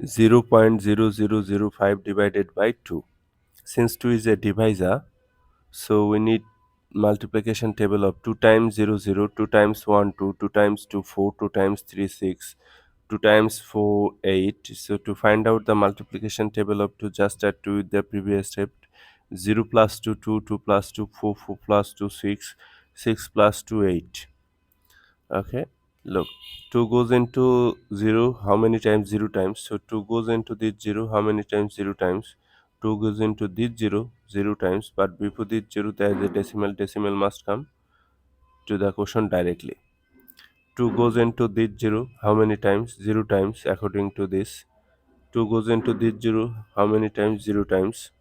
0.0005 divided by 2. Since 2 is a divisor, so we need multiplication table of 2 times 0, 2 times 1, 2, 2 times 2, 4, 2 times 3, 6, 2 times 4, 8. So to find out the multiplication table of 2, just add 2 with the previous step. 0 plus 2, 2, 2 plus 2, 4, 4 plus 2, 6, 6 plus 2, 8. Okay, look, 2 goes into 0 how many times? 0 times. So 2 goes into this 0 how many times? 0 times. 2 goes into this 0 0 times, but before this 0 there is a decimal must come to the question directly. 2 goes into this 0 how many times? 0 times, according to this. 2 goes into this 0 how many times? 0 times.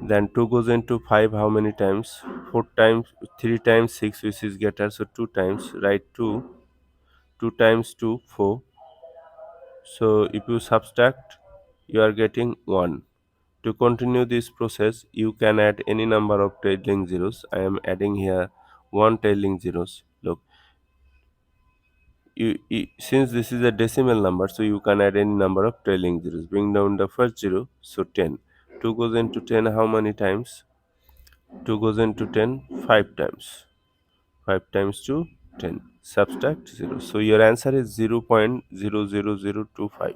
Then 2 goes into 5 how many times? 4 times. 3 times 6, which is greater, so 2 times. Write 2. 2 times 2, 4. So if you subtract, you are getting 1. To continue this process, you can add any number of trailing zeros. I am adding here 1 trailing zeros. Look, since this is a decimal number, so you can add any number of trailing zeros. Bring down the first 0, so 10. 2 goes into 10 how many times? 2 goes into 10 5 times. 5 times 2, 10. Subtract 0. So your answer is 0.00025.